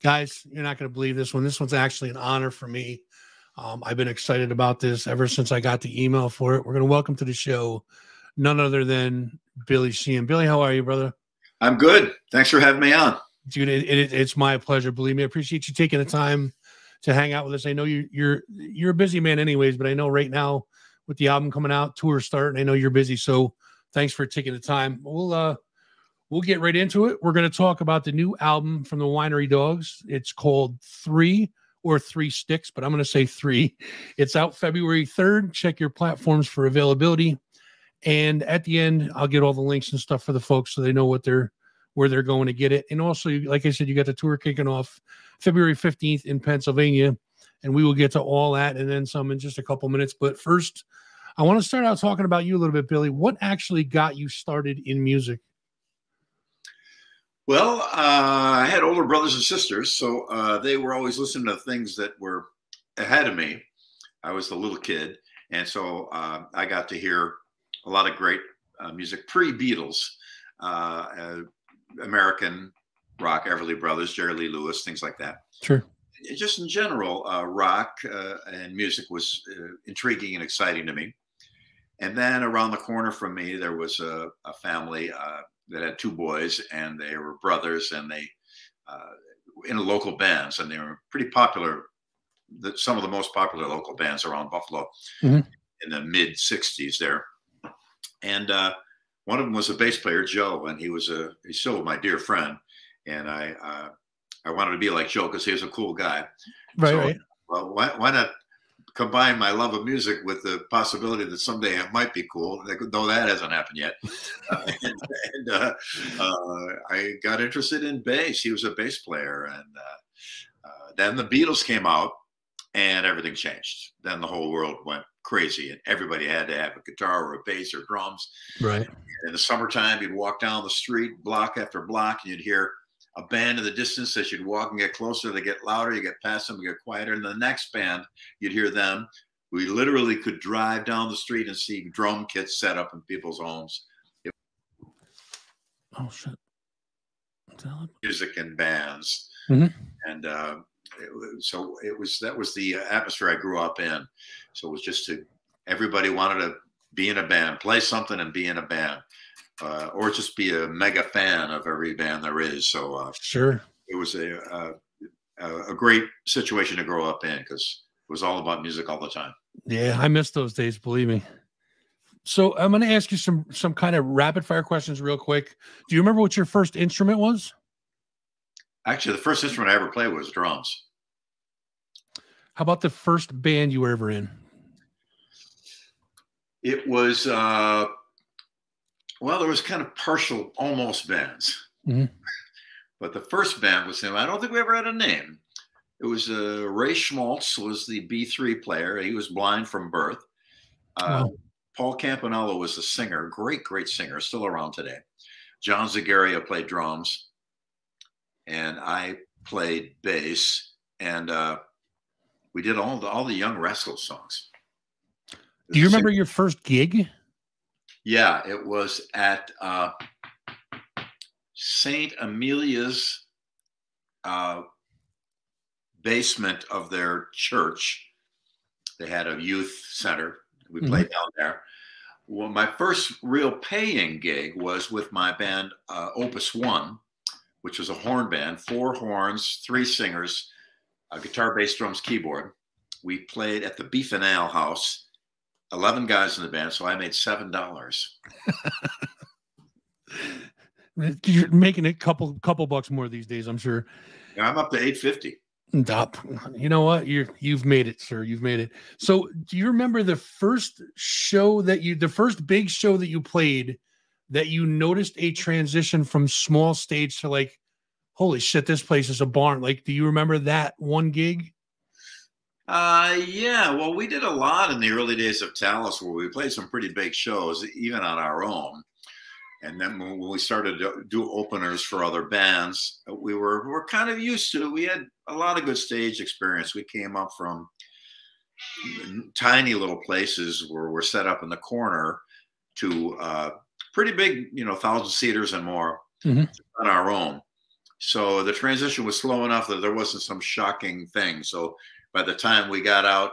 Guys, you're not going to believe this one. This one's actually an honor for me. I've been excited about this ever since I got the email for it. We're going to welcome to the show none other than Billy Sheehan. Billy, how are you, brother? I'm good. Thanks for having me on. Dude, it's my pleasure. Believe me, I appreciate you taking the time to hang out with us. I know you're a busy man anyways, but I know right now with the album coming out, tour starting, I know you're busy. So thanks for taking the time. We'll get right into it. We're going to talk about the new album from the Winery Dogs. It's called 3 or 3 Sticks, but I'm going to say 3. It's out February 3rd. Check your platforms for availability. And at the end, I'll get all the links and stuff for the folks so they know where they're going to get it. And also, like I said, you got the tour kicking off February 15th in Pennsylvania, and we will get to all that and then some in just a couple minutes. But first, I want to start out talking about you a little bit, Billy. What actually got you started in music? Well, I had older brothers and sisters, so they were always listening to things that were ahead of me. I was the little kid, and so I got to hear a lot of great music pre-Beatles, American rock, Everly Brothers, Jerry Lee Lewis, things like that. Sure. Just in general, rock and music was intriguing and exciting to me. And then around the corner from me, there was a family that had 2 boys, and they were brothers, and they in local bands, and they were pretty popular. Some of the most popular local bands around Buffalo in the mid '60s there. And one of them was a bass player, Joe, and he's still my dear friend. And I wanted to be like Joe because he was a cool guy. Right. Well, why not combine my love of music with the possibility that someday it might be cool, though that hasn't happened yet. I got interested in bass. He was a bass player. And then the Beatles came out and everything changed. Then the whole world went crazy and everybody had to have a guitar or a bass or drums. Right. In the summertime, you'd walk down the street block after block and you'd hear a band in the distance. As you'd walk and get closer, they get louder, you get past them, you get quieter. And the next band, you'd hear them. We literally could drive down the street and see drum kits set up in people's homes. Oh, shit. Music and bands. And so that was the atmosphere I grew up in. So it was just everybody wanted to be in a band, play something and be in a band. Or just be a mega fan of every band there is. So sure, it was a great situation to grow up in because it was all about music all the time. Yeah, I miss those days, believe me. So I'm going to ask you some kind of rapid fire questions real quick. Do you remember what your first instrument was? Actually, the first instrument I ever played was drums. How about the first band you were ever in? It was well, there was kind of partial almost bands. But the first band was him. I don't think we ever had a name. It was Ray Schmaltz was the B3 player. He was blind from birth. Paul Campanello was the singer, great singer, still around today. John Zagaria played drums, and I played bass, and we did all the Young Rascals songs. Do you remember your first gig? Yeah, it was at St. Amelia's basement of their church. They had a youth center. We played down there. Well, my first real paying gig was with my band Opus One, which was a horn band, 4 horns, 3 singers, a guitar, bass, drums, keyboard. We played at the Beef and Ale House. 11 guys in the band, so I made $7. You're making a couple bucks more these days, I'm sure. Yeah, I'm up to $8.50. You know what? You've made it, sir. You've made it. So, do you remember the first big show that you played that you noticed a transition from small stage to like, holy shit, this place is a barn? Like, do you remember that one gig? Yeah, well, we did a lot in the early days of Talus where we played some pretty big shows, even on our own. And then when we started to do openers for other bands, we were kind of used to it. We had a lot of good stage experience. We came up from tiny little places where we're set up in the corner to pretty big, 1,000-seaters and more on our own. So the transition was slow enough that there wasn't some shocking thing. So by the time we got out,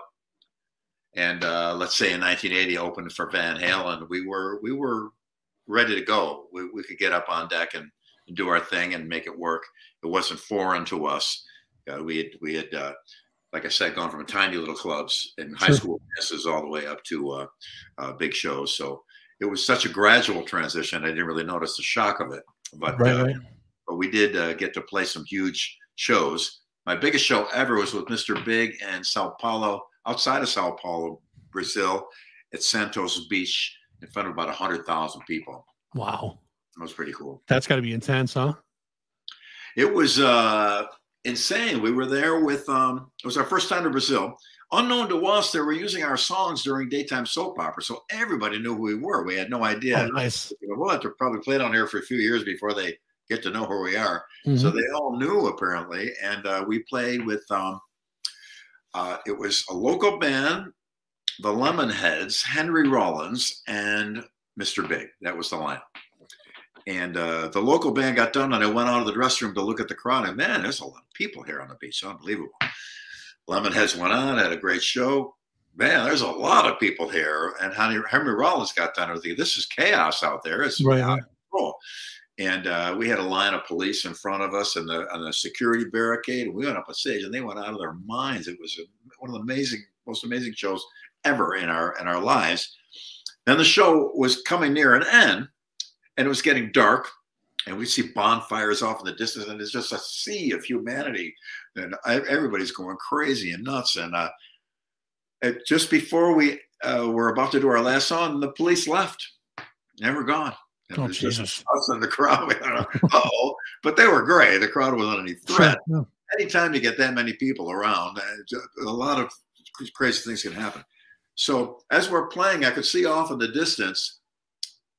and let's say in 1980 opened for Van Halen, we were ready to go. We could get up on deck and do our thing and make it work. It wasn't foreign to us. We had like I said, gone from tiny little clubs and high school dances all the way up to big shows. So it was such a gradual transition. I didn't really notice the shock of it, but but we did get to play some huge shows. My biggest show ever was with Mr. Big in Sao Paulo, outside of Sao Paulo, Brazil, at Santos Beach, in front of about 100,000 people. Wow, that was pretty cool. That's got to be intense, huh? It was insane. We were there with it was our first time to Brazil. Unknown to us, they were using our songs during daytime soap opera, so everybody knew who we were. We had no idea. Oh, nice. We'll have to probably play down here for a few years before they get to know who we are. So they all knew, apparently, and we played with it was a local band, the Lemonheads, Henry Rollins, and Mr. Big. That was the lineup. And the local band got done, and I went out of the dressing room to look at the crowd. And man, there's a lot of people here on the beach. Unbelievable. Lemonheads went on, had a great show. Man, there's a lot of people here. And Henry Rollins got done. I was thinking, this is chaos out there. It's out of control. And we had a line of police in front of us and on the security barricade. And we went up on stage, and they went out of their minds. It was one of the most amazing shows ever in our lives. Then the show was coming near an end. And it was getting dark, and we see bonfires off in the distance, and it's just a sea of humanity, and everybody's going crazy and nuts. And just before we were about to do our last song, the police left, never gone. And oh, it was Jesus. just us in the crowd. Uh-oh, but they were great. The crowd wasn't any threat. Sure. Anytime you get that many people around, a lot of crazy things can happen. So as we're playing, I could see off in the distance.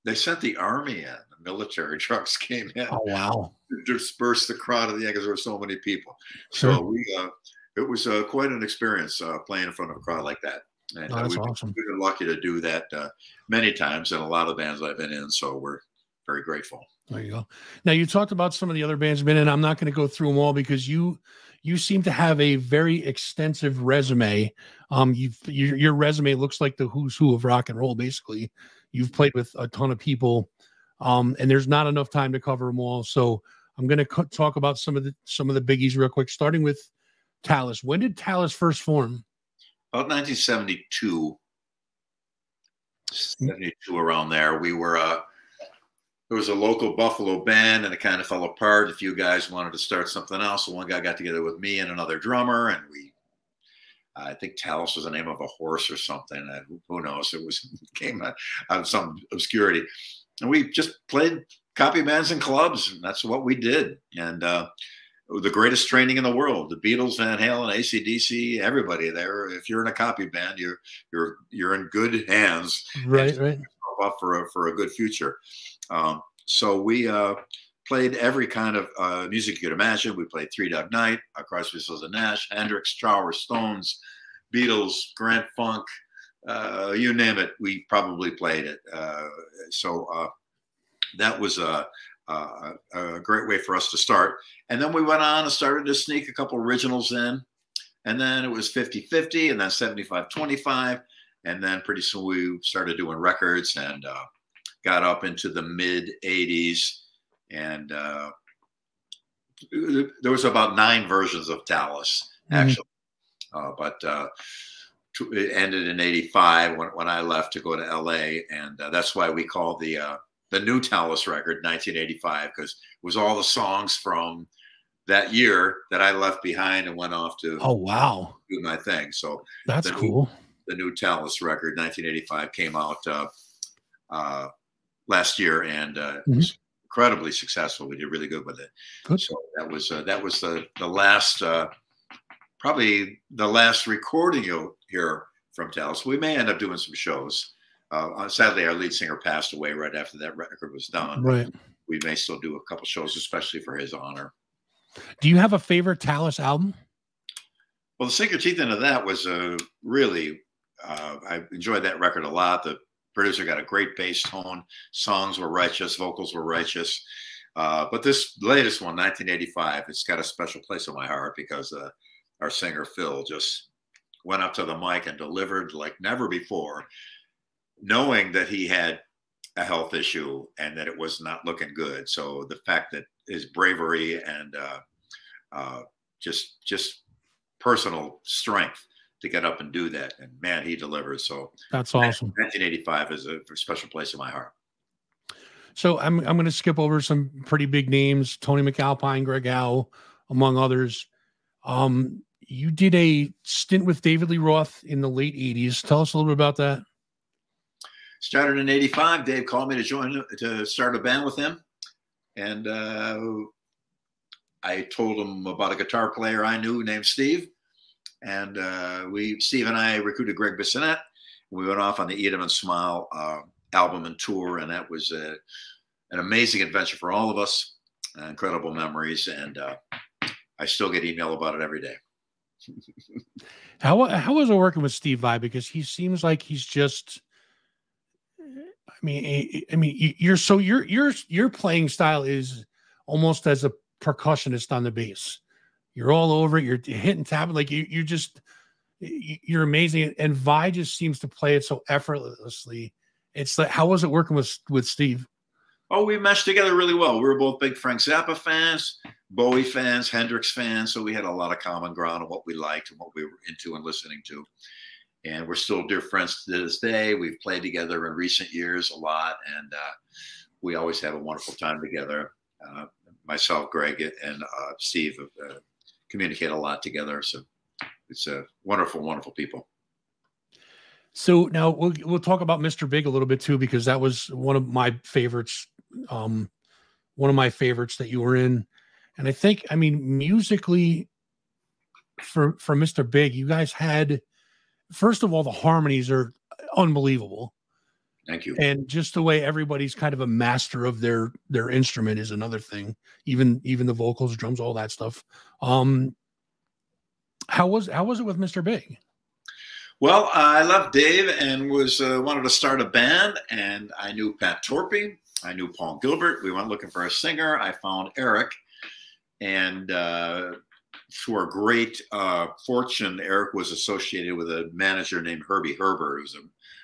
They sent the army in. The military trucks came in. Oh, wow. To disperse the crowd of the end because there were so many people. Sure. So it was quite an experience playing in front of a crowd like that. And that's awesome. We've been lucky to do that many times in a lot of bands I've been in. So we're very grateful. There you go. Now, you talked about some of the other bands you've been in. I'm not going to go through them all because you seem to have a very extensive resume. Your resume looks like the who's who of rock and roll, basically. You've played with a ton of people, and there's not enough time to cover them all. So I'm going to talk about some of the biggies real quick, starting with Talus. When did Talus first form? About 1972, 72, around there. We were there was a local Buffalo band, and it kind of fell apart. A few guys wanted to start something else, so one guy got together with me and another drummer, and I think Talus was the name of a horse or something. Who knows? It came out of some obscurity. And we just played copy bands in clubs, and that's what we did. And the greatest training in the world, the Beatles, Van Halen, AC/DC, everybody there. If you're in a copy band, you're in good hands. Right. Up for a good future. So we played every kind of music you could imagine. We played Three Dog Night, Crosby, Stills and Nash, Hendrix, Trower, Stones, Beatles, Grand Funk, you name it. We probably played it. So that was a great way for us to start. And then we went on and started to sneak a couple originals in. And then it was 50-50 and then 75-25. And then pretty soon we started doing records and got up into the mid 80s. And there was about 9 versions of Talus, actually. But it ended in 85 when I left to go to LA. And that's why we call the new Talus record 1985, because it was all the songs from that year that I left behind and went off to do my thing. So that's cool. The new Talus record 1985 came out last year, and it was incredibly successful. We did really good with it. Good. So that was the last probably the last recording you'll hear from Talus. We may end up doing some shows. Sadly, our lead singer passed away right after that record was done. Right. We may still do a couple shows, especially for his honor. Do you have a favorite Talus album? Well, the Sink Your Teeth Into That was really, I enjoyed that record a lot. The producer got a great bass tone. Songs were righteous. Vocals were righteous. But this latest one, 1985, it's got a special place in my heart because our singer Phil just went up to the mic and delivered like never before, knowing that he had a health issue and that it was not looking good. So the fact that his bravery and just personal strength to get up and do that, and man, he delivered. So that's awesome. 1985 is a special place in my heart. So I'm going to skip over some pretty big names: Tony McAlpine, Greg Howe, among others. You did a stint with David Lee Roth in the late 80s. Tell us a little bit about that. Started in 85. Dave called me to start a band with him. And I told him about a guitar player I knew named Steve. And Steve and I recruited Greg Bissonette. We went off on the Eat 'Em and Smile album and tour. And that was an amazing adventure for all of us. Incredible memories. And I still get email about it every day. How was it working with Steve Vai? Because he seems like he's just, I mean, your playing style is almost as a percussionist on the bass. You're all over it. You're hitting, tapping, like you're amazing. And Vai just seems to play it so effortlessly. It's like, how was it working with Steve? Oh, we meshed together really well. We were both big Frank Zappa fans, Bowie fans, Hendrix fans. So we had a lot of common ground on what we liked and what we were into and listening to. And we're still dear friends to this day. We've played together in recent years a lot. And we always have a wonderful time together. Myself, Greg, and Steve communicate a lot together. So it's a wonderful, wonderful people. So now we'll talk about Mr. Big a little bit too, because that was one of my favorites. One of my favorites that you were in. And I think, I mean, musically for Mr. Big, you guys had, first of all, the harmonies are unbelievable. Thank you. And just the way everybody's kind of a master of their instrument is another thing. Even the vocals, drums, all that stuff. How was it with Mr. Big? Well, I loved Dave and wanted to start a band, and I knew Pat Torpey. I knew Paul Gilbert. We went looking for a singer. I found Eric, and for a great fortune, Eric was associated with a manager named Herbie Herbert, who's a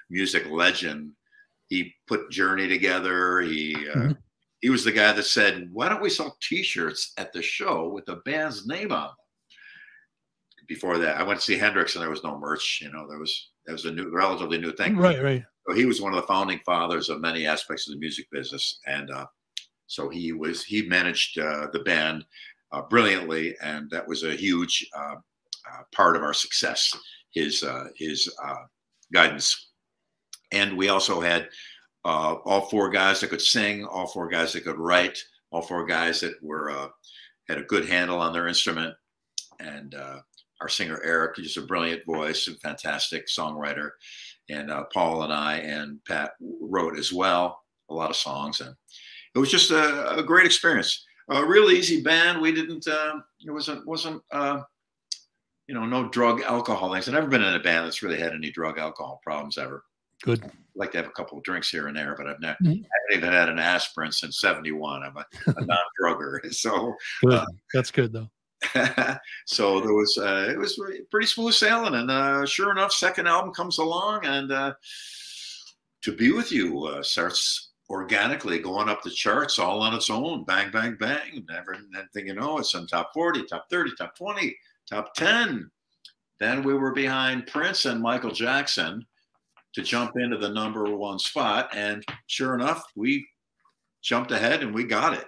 music legend. He put Journey together. He was the guy that said, "Why don't we sell T-shirts at the show with the band's name on them?" Before that, I went to see Hendrix, and there was no merch. You know, that was a relatively new thing. Right. So he was one of the founding fathers of many aspects of the music business, and so he managed the band brilliantly, and that was a huge part of our success. His guidance, and we also had all four guys that could sing, all four guys that could write, all four guys that had a good handle on their instrument, and our singer Eric, just a brilliant voice and fantastic songwriter. And Paul and I and Pat wrote as well a lot of songs, and it was just a great experience. A real easy band. We didn't. It wasn't. No drug, alcohol things. I've never been in a band that's really had any drug, alcohol problems ever. Good. I'd like to have a couple of drinks here and there, but I haven't even had an aspirin since '71. I'm a non-drugger, so good. That's good though. So it was pretty smooth sailing, and sure enough, second album comes along, and To Be With You starts organically going up the charts all on its own, bang, bang, bang. Never thing you know, it's in top 40, top 30, top 20, top 10. Then we were behind Prince and Michael Jackson to jump into the #1 spot, and sure enough, we jumped ahead and we got it.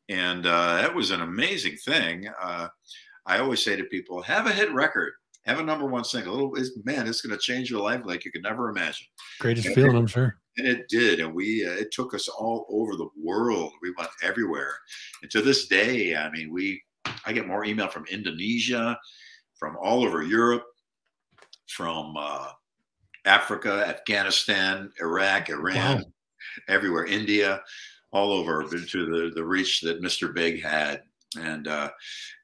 And that was an amazing thing. I always say to people, have a hit record, have a #1 single. Man, it's going to change your life like you could never imagine. Greatest feeling, I'm sure. And it did. And it took us all over the world. We went everywhere. And to this day, I mean, I get more email from Indonesia, from all over Europe, from Africa, Afghanistan, Iraq, Iran, everywhere, India, all over to the reach that Mr. Big had. And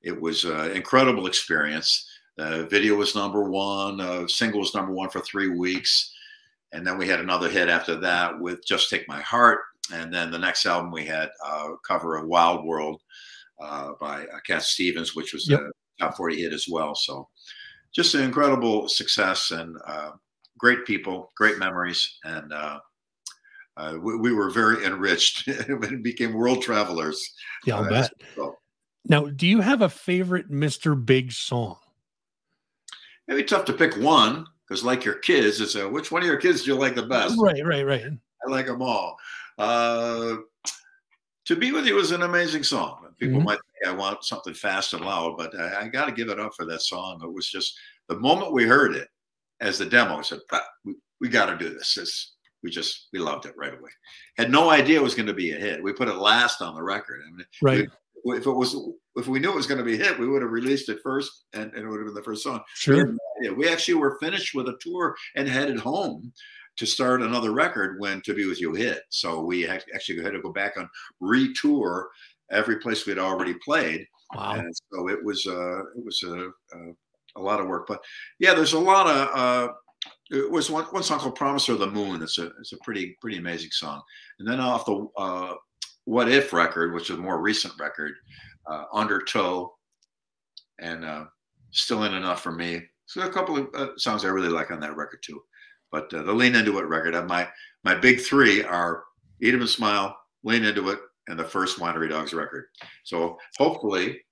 it was an incredible experience. Video was #1, single was #1 for 3 weeks. And then we had another hit after that with Just Take My Heart. And then the next album we had a cover of Wild World by Cat Stevens, which was a top 40 hit as well. So just an incredible success, and great people, great memories. And we were very enriched and became world travelers. Yeah, I'll bet. Now, do you have a favorite Mr. Big song? It'd be tough to pick one, because like your kids, it's which one of your kids do you like the best? Right. I like them all. To Be With You is an amazing song. People might think I want something fast and loud, but I got to give it up for that song. It was just the moment we heard it as the demo, I said, we got to do this. We loved it right away. Had no idea it was going to be a hit. We put it last on the record. I mean, right. If we knew it was going to be a hit, we would have released it first, and it would have been the first song. Sure. We actually were finished with a tour and headed home to start another record when To Be With You hit. So we actually had to go back and retour every place we'd already played. Wow. And so it was a lot of work. But yeah, there's a lot of it was one song called Promise of the Moon. It's a pretty amazing song. And then off the What If record, which is a more recent record, Undertow and Still Ain't Enough for Me. So a couple of songs I really like on that record too. But the Lean Into It record, my big three are Eat 'Em and Smile, Lean Into It, and the first Winery Dogs record. So hopefully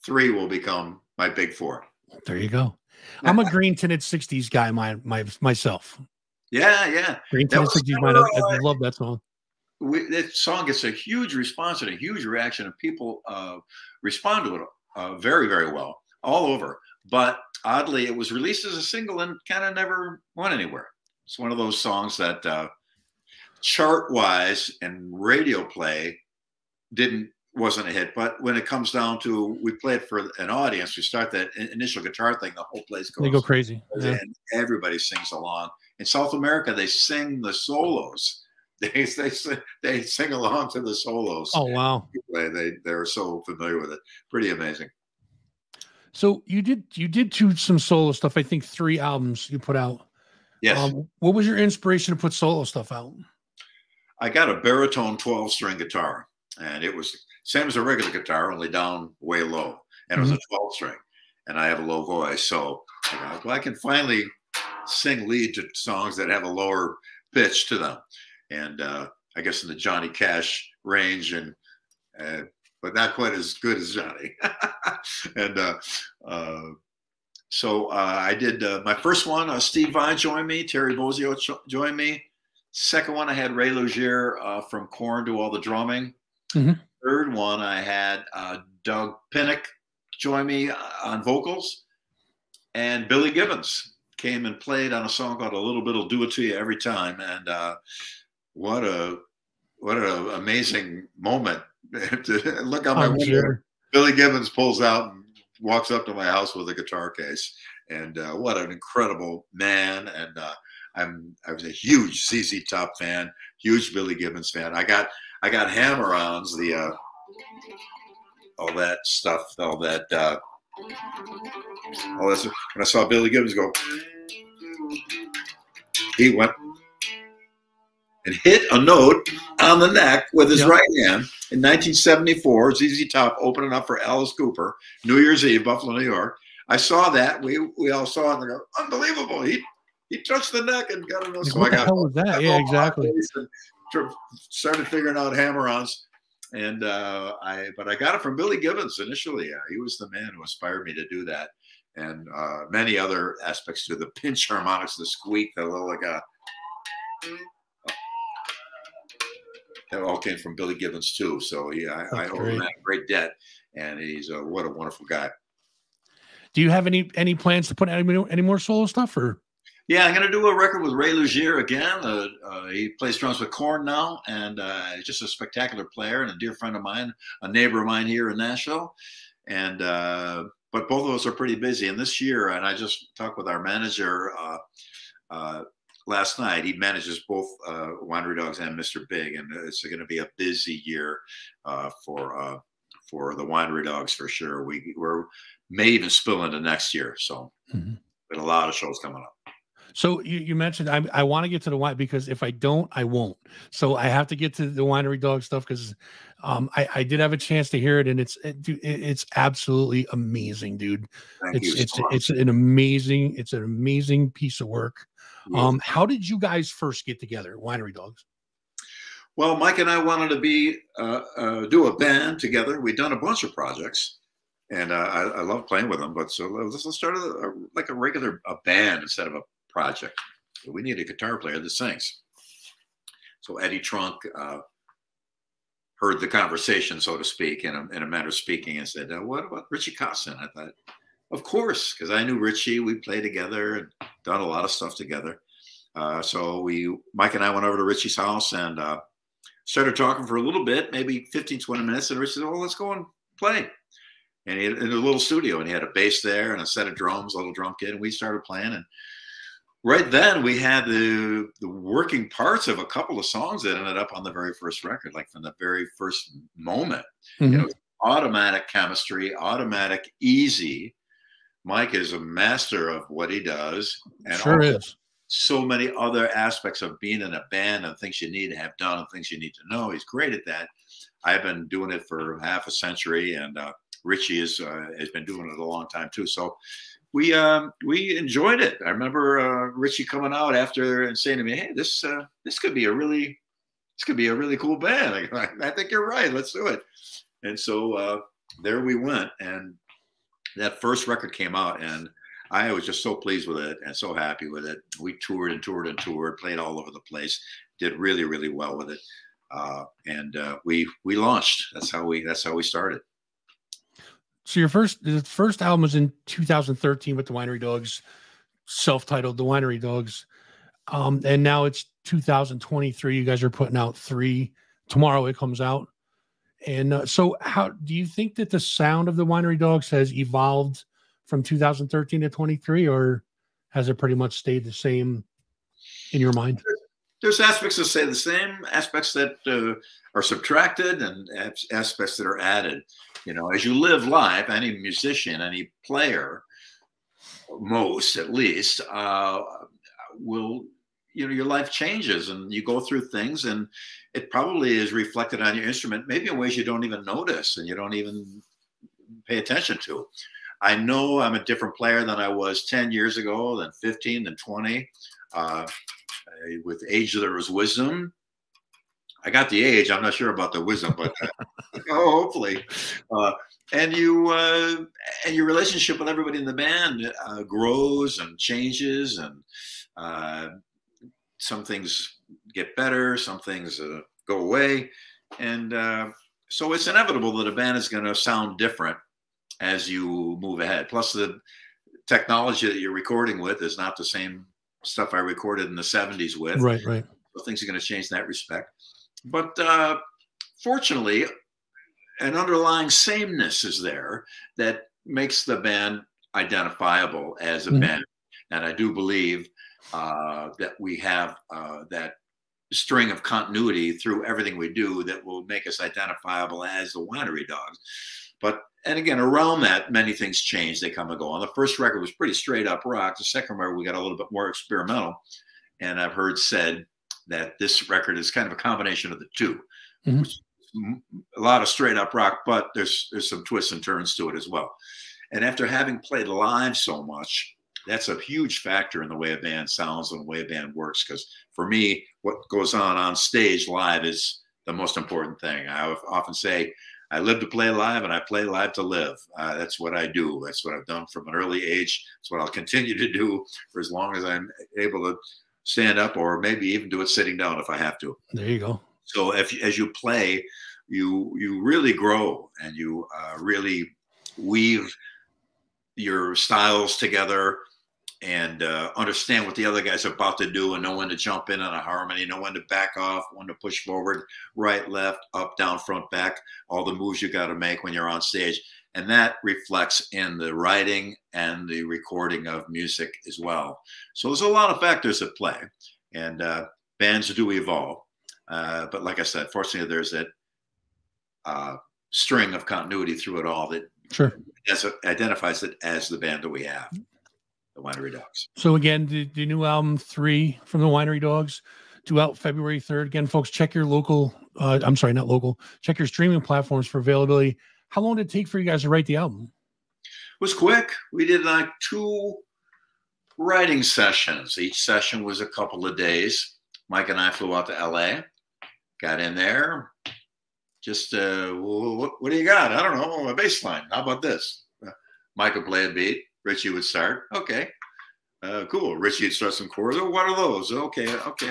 3 will become my big 4. There you go. I'm a green tinted 60s guy myself. Yeah. Green tinted 60s mine. I love that song. That song gets a huge response and a huge reaction, and people respond to it very, very well all over. But oddly, it was released as a single and kind of never went anywhere. It's one of those songs that chart-wise and radio play wasn't a hit. But when it comes down to, we play it for an audience, we start that initial guitar thing, the whole place goes. They go crazy. And everybody sings along. In South America, they sing the solos. They sing along to the solos. Oh, wow. They're so familiar with it. Pretty amazing. So you did some solo stuff. I think 3 albums you put out. Yes. What was your inspiration to put solo stuff out? I got a baritone 12-string guitar, and it was same as a regular guitar, only down way low. And it was a 12-string, and I have a low voice. So I can finally sing lead to songs that have a lower pitch to them. And I guess in the Johnny Cash range, but not quite as good as Johnny. And so I did my first one. Steve Vai joined me. Terry Bozzio joined me. Second one, I had Ray Luzier from Korn do all the drumming. Third one, I had Doug Pinnick join me on vocals. And Billy Gibbons came and played on a song called A Little Bit'll Do It To You Every Time. And what an amazing moment. To look out my window. Sure. Billy Gibbons pulls out and walks up to my house with a guitar case, and what an incredible man! And I was a huge ZZ Top fan, huge Billy Gibbons fan. I got hammer-ons, all that stuff, all that. When I saw Billy Gibbons go, he went and hit a note on the neck with his right hand in 1974. ZZ Top opening up for Alice Cooper, New Year's Eve, Buffalo, New York. I saw that. We all saw it and go, unbelievable. He touched the neck and got a note. So what the hell was that? Yeah, exactly. Started figuring out hammer-ons, and but I got it from Billy Gibbons initially. He was the man who inspired me to do that, and many other aspects to the pinch harmonics, the squeak, the little that all came from Billy Gibbons too. So I owe him a great debt, and he's what a wonderful guy. Do you have any plans to put out any more solo stuff, or? Yeah, I'm going to do a record with Ray Luzier again. He plays drums with Korn now, and he's just a spectacular player and a dear friend of mine, a neighbor of mine here in Nashville. And but both of us are pretty busy. And this year, and I just talked with our manager last night. He manages both Winery Dogs and Mr. Big, and it's going to be a busy year for the Winery Dogs for sure. We may even spill into next year. So, got a lot of shows coming up. So you mentioned I want to get to the wine because if I don't, I won't. So I have to get to the Winery Dog stuff because I did have a chance to hear it and it's absolutely amazing, dude. Thank you It's so it's much. it's an amazing piece of work. Yes. How did you guys first get together, Winery Dogs? Well, Mike and I wanted to do a band together. We'd done a bunch of projects, and I love playing with them. But so let's start like a regular band instead of a project. We need a guitar player that sings. So Eddie Trunk heard the conversation, so to speak, in a manner of speaking, and said, "What about Richie Kotzen?" I thought, of course, because I knew Richie. We played together and done a lot of stuff together. So Mike and I went over to Richie's house and started talking for a little bit, maybe 15, 20 minutes. And Richie said, "Oh, let's go and play." And he had in a little studio, and he had a bass there and a set of drums, a little drum kit. And we started playing. And right then we had the working parts of a couple of songs that ended up on the very first record, like from the very first moment. Mm-hmm. You know, automatic chemistry, automatic, easy. Mike is a master of what he does. And sure is. So many other aspects of being in a band and things you need to have done and things you need to know. He's great at that. I've been doing it for half a century, and Richie has been doing it a long time too. So we enjoyed it. I remember Richie coming out after and saying to me, "Hey, this could be a really cool band." I think you're right. Let's do it. And so there we went, and that first record came out, and I was just so pleased with it and so happy with it. We toured and toured and toured, played all over the place, did really, really well with it. And we launched. That's how we started. So the first album was in 2013 with the Winery Dogs, self-titled The Winery Dogs. And now it's 2023. You guys are putting out 3. Tomorrow it comes out. And so how do you think that the sound of the Winery Dogs has evolved from 2013 to 23, or has it pretty much stayed the same in your mind? There's aspects that stay the same, aspects that are subtracted, and aspects that are added. You know, as you live life, any musician, any player, most at least, will, you know, your life changes and you go through things, and it probably is reflected on your instrument, maybe in ways you don't even notice and you don't even pay attention to. I know I'm a different player than I was 10 years ago, than 15, than 20. With age, there was wisdom. I got the age. I'm not sure about the wisdom, but hopefully. And your relationship with everybody in the band grows and changes, and some things get better, some things go away, and so it's inevitable that a band is going to sound different as you move ahead. Plus, the technology that you're recording with is not the same stuff I recorded in the 70s with. Right. So things are going to change in that respect. But fortunately, an underlying sameness is there that makes the band identifiable as a band. And I do believe that we have that string of continuity through everything we do that will make us identifiable as the Winery Dogs. And again, around that, many things change. They come and go. On the first record was pretty straight up rock. The second record, we got a little bit more experimental. And I've heard said that this record is kind of a combination of the two. A lot of straight up rock, but there's some twists and turns to it as well. And after having played live so much, that's a huge factor in the way a band sounds and the way a band works. Because for me, what goes on stage live is the most important thing. I often say, I live to play live, and I play live to live. That's what I do. That's what I've done from an early age. That's what I'll continue to do for as long as I'm able to stand up, or maybe even do it sitting down if I have to. There you go. So as you play, you really grow, and you really weave your styles together, and understand what the other guy's about to do, and know when to jump in on a harmony, know when to back off, when to push forward, right, left, up, down, front, back, all the moves you got to make when you're on stage. And that reflects in the writing and the recording of music as well. So there's a lot of factors at play, and bands do evolve. But like I said, fortunately, there's that string of continuity through it all that sure identifies it as the band that we have. the Winery Dogs. So again, the new album 3 from the Winery Dogs, due out February 3rd. Again, folks, check your local, I'm sorry, not local, check your streaming platforms for availability. How long did it take for you guys to write the album? It was quick. We did like 2 writing sessions. Each session was a couple of days. Mike and I flew out to LA, got in there. Just, what do you got? I don't know, a bass line. How about this? Mike would play a beat. Richie would start. Okay, cool. Richie would start some chords. Oh, what are those? Okay,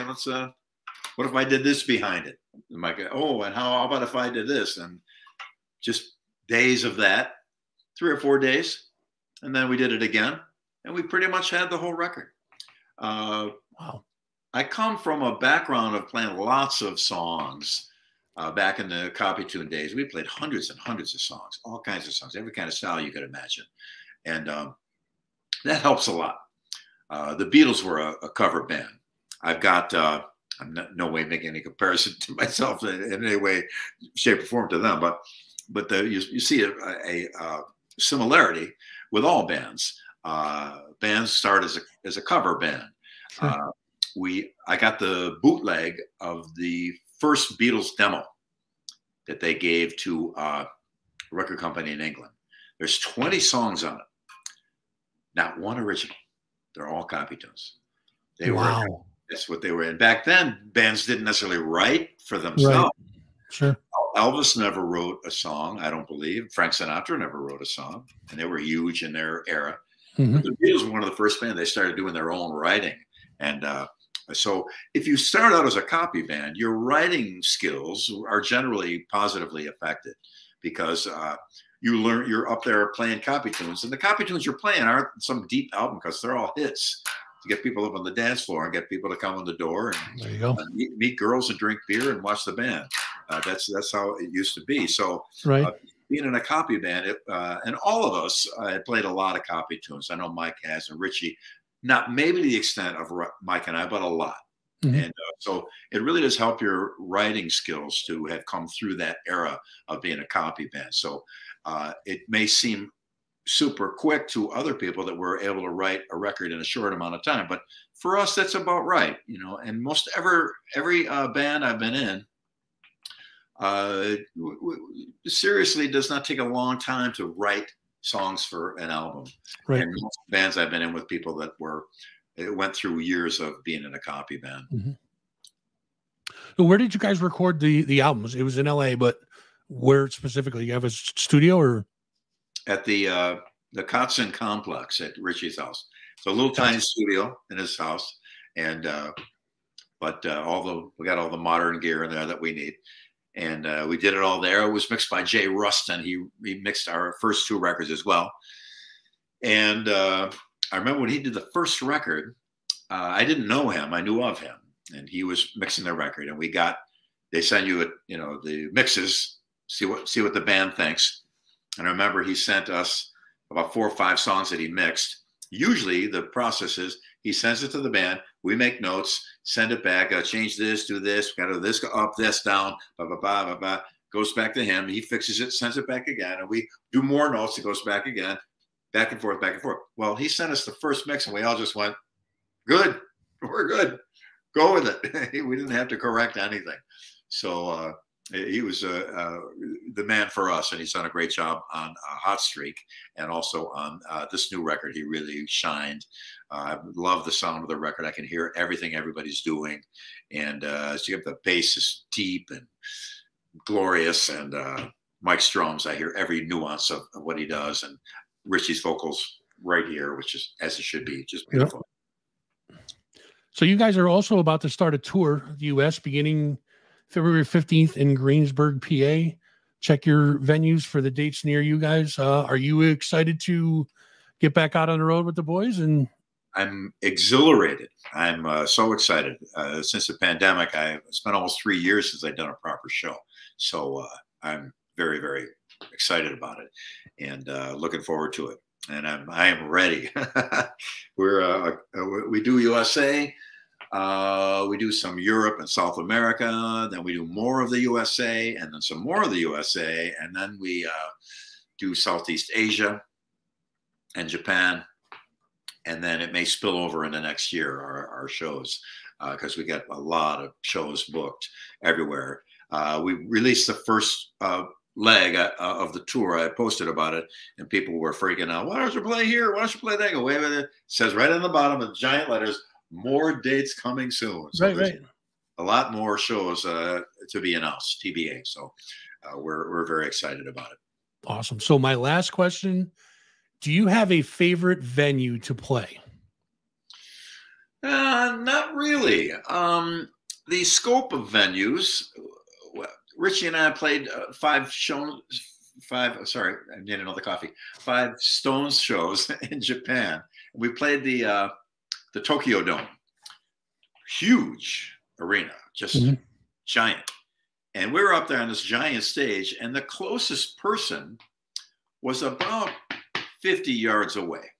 let's, what if I did this behind it? And Mike, oh, and how about if I did this? And just days of that, 3 or 4 days. And then we did it again. And we pretty much had the whole record. Wow. I come from a background of playing lots of songs. Back in the copy tune days, we played hundreds and hundreds of songs, all kinds of songs, every kind of style you could imagine. And that helps a lot. The Beatles were a cover band. I've got, I'm not, no way making any comparison to myself in any way, shape, or form to them, but you see a similarity with all bands. Bands start as a cover band. Sure. I got the bootleg of the first Beatles demo that they gave to a record company in England. There's 20 songs on it. Not one original. They're all copy tunes. Wow. That's what they were. And back then, bands didn't necessarily write for themselves. Right. Sure. Elvis never wrote a song, I don't believe. Frank Sinatra never wrote a song, and they were huge in their era. Mm-hmm. The Beatles were one of the first bands. They started doing their own writing. And so if you start out as a copy band, your writing skills are generally positively affected because you're up there playing copy tunes. And the copy tunes you're playing aren't some deep album because they're all hits to get people up on the dance floor and get people to come in the door and there you go. Meet girls and drink beer and watch the band. That's how it used to be. So right. Being in a copy band, and all of us had played a lot of copy tunes. I know Mike has and Richie. Not maybe to the extent of Mike and I, but a lot. Mm-hmm. And so it really does help your writing skills to have come through that era of being a copy band. So it may seem super quick to other people that were able to write a record in a short amount of time, but for us, that's about right, you know. And most every band I've been in, seriously does not take a long time to write songs for an album. Right. And most bands I've been in with people that went through years of being in a copy band. Mm-hmm. So where did you guys record the albums? It was in LA, but where specifically? You have a studio or? At the Kotzen complex at Richie's house. It's a little tiny studio in his house. And, but we got all the modern gear in there that we need. And we did it all there. It was mixed by Jay Ruston. He mixed our first 2 records as well. And I remember when he did the first record, I didn't know him. I knew of him. And he was mixing the record. And they send you, the mixes, see what the band thinks. And I remember he sent us about 4 or 5 songs that he mixed. Usually the process is he sends it to the band. We make notes, send it back. Change this, do this. Got to do this, go up, this, down, blah, blah, blah, blah, blah. Goes back to him. He fixes it, sends it back again. And we do more notes. It goes back again, back and forth, back and forth. Well, he sent us the first mix and we all just went, good. We're good. Go with it. We didn't have to correct anything. So he was the man for us, and he's done a great job on Hot Streak and also on this new record. He really shined. I love the sound of the record. I can hear everything everybody's doing, and so you have the bass is deep and glorious, and Mike's drums. I hear every nuance of what he does, and Richie's vocals right here, which is as it should be, just beautiful. Yep. So you guys are also about to start a tour of the U.S. beginning February 15th in Greensburg, PA. Check your venues for the dates near you guys. Are you excited to get back out on the road with the boys? And I'm exhilarated. I'm so excited. Since the pandemic, I spent almost 3 years since I've done a proper show. So I'm very, very excited about it and looking forward to it. And I am ready. We do USA. We do some Europe and South America, then we do more of the USA, and then some more of the USA, and then we do Southeast Asia and Japan and then it may spill over into next year, our shows, because we got a lot of shows booked everywhere. We released the first leg of the tour. I posted about it, and people were freaking out. Why don't you play here? Why don't you play that? I go, wait a minute. It says right on the bottom in giant letters, more dates coming soon. So right. A lot more shows to be announced, TBA. So we're very excited about it. Awesome. So my last question, do you have a favorite venue to play? Not really. The scope of venues, Richie and I played 5 Stones shows in Japan. We played the Tokyo Dome, huge arena, just giant. And we were up there on this giant stage, and the closest person was about 50 yards away.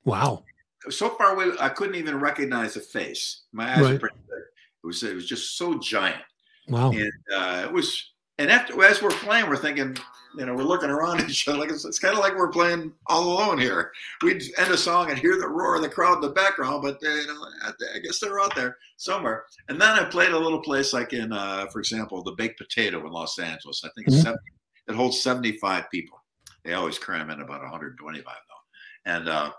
Wow. So far away, I couldn't even recognize the face. My eyes were pretty big. It was just so giant. Wow. And as we're playing, we're thinking, we're looking around each other. Like it's kind of like we're playing all alone here. We'd end a song and hear the roar of the crowd in the background, but I guess they're out there somewhere. And then I played a little place like in, for example, the Baked Potato in Los Angeles. I think it holds 75 people. They always cram in about 125 though.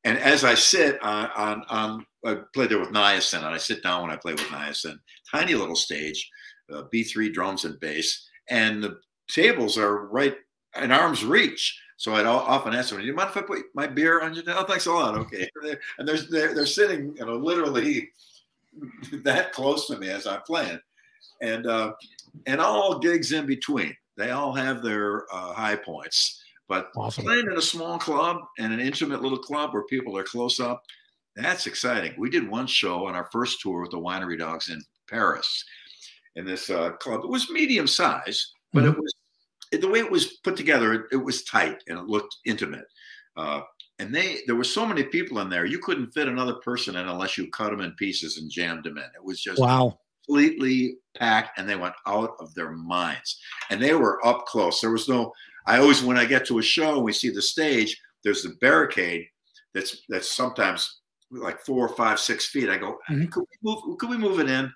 And as I sit I play there with Niacin, and I sit down when I play with Niacin. Tiny little stage, B3 drums and bass, and the tables are right in arm's reach. So I'd often ask them, "Do you mind if I put my beer on your?" Oh, thanks a lot. Okay. And they're sitting, literally that close to me as I'm playing, and all gigs in between. They all have their high points. But playing in a small club and an intimate little club where people are close up, that's exciting. We did one show on our first tour with the Winery Dogs in Paris in this club. It was medium size, but it was the way it was put together. It was tight and it looked intimate. And there were so many people in there, you couldn't fit another person in unless you cut them in pieces and jammed them in. It was just completely packed, and they went out of their minds. And they were up close. There was no. I always, when I get to a show and we see the stage, there's the barricade that's sometimes like 4, 5, 6 feet. I go, could we move it in?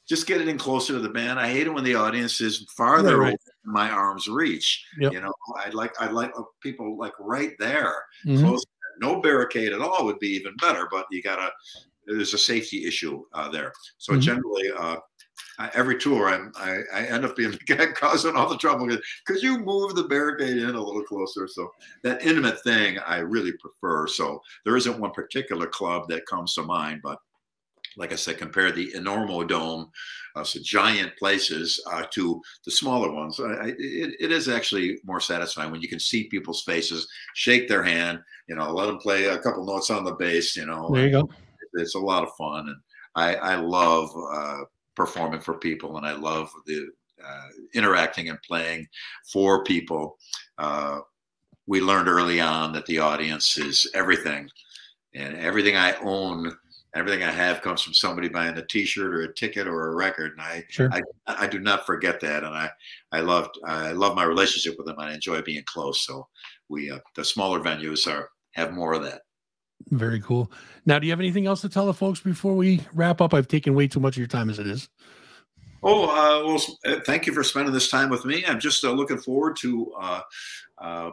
Just get it in closer to the band. I hate it when the audience is farther away than my arm's reach. I'd like people like right there, close. No barricade at all would be even better, but there's a safety issue there. So generally, every tour, I end up being the guy causing all the trouble. Could you move the barricade in a little closer? So that intimate thing I really prefer. So there isn't one particular club that comes to mind, but like I said, compare the Enormo Dome, so giant places, to the smaller ones. It is actually more satisfying when you can see people's faces, shake their hand, let them play a couple notes on the bass. There you go. It's a lot of fun, and I love performing for people, and I love the interacting and playing for people. We learned early on that the audience is everything, and everything I own, everything I have comes from somebody buying a T-shirt or a ticket or a record, and I do not forget that, and I love my relationship with them. I enjoy being close. So the smaller venues have more of that. Very cool. Now, do you have anything else to tell the folks before we wrap up? I've taken way too much of your time as it is. Well, thank you for spending this time with me. I'm just looking forward to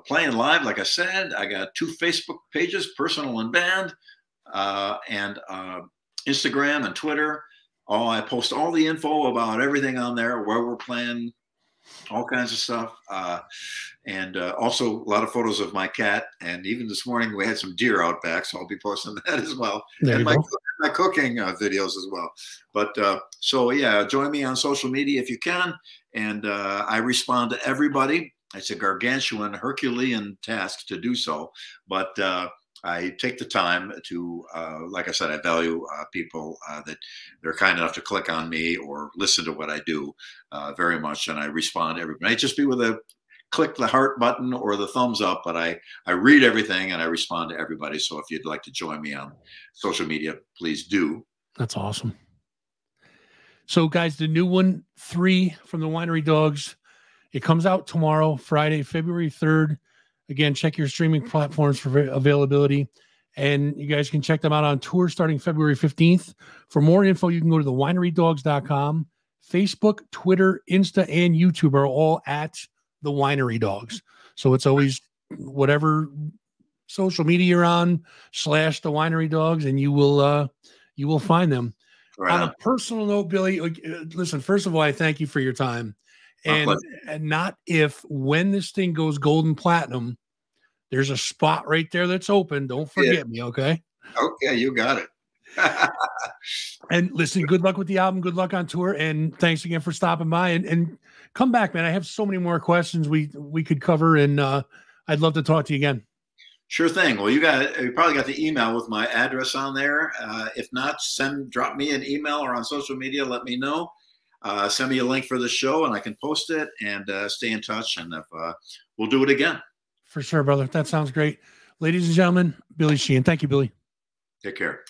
playing live. Like I said, I got 2 Facebook pages, personal and band, and Instagram and Twitter. I post all the info about everything on there, where we're playing, all kinds of stuff. And also a lot of photos of my cat. And even this morning we had some deer out back, so I'll be posting that as well. And my cooking videos as well. But so yeah, join me on social media if you can. And I respond to everybody. It's a gargantuan Herculean task to do so, but I take the time to, like I said, I value people that they're kind enough to click on me or listen to what I do very much. And I respond to everybody. I just be with a click the heart button or the thumbs up, but I read everything and I respond to everybody. So if you'd like to join me on social media, please do. That's awesome. So guys, the new one, 3 from the Winery Dogs, it comes out tomorrow, Friday, February 3rd. Again, check your streaming platforms for availability. And you guys can check them out on tour starting February 15th. For more info, you can go to the winerydogs.com. Facebook, Twitter, Insta, and YouTube are all at the Winery Dogs. So it's always whatever social media you're on / the Winery Dogs, and you will find them. Right on a personal note, Billy, listen, first of all, I thank you for your time. And not if, when this thing goes gold and platinum, there's a spot right there that's open. Don't forget me, okay? Okay, you got it. And listen, good luck with the album. Good luck on tour. And thanks again for stopping by. And come back, man. I have so many more questions we could cover, and I'd love to talk to you again. Sure thing. Well, you probably got the email with my address on there. If not, drop me an email or on social media. Let me know. Send me a link for the show, and I can post it, and stay in touch. And if we'll do it again. For sure, brother. That sounds great. Ladies and gentlemen, Billy Sheehan. Thank you, Billy. Take care.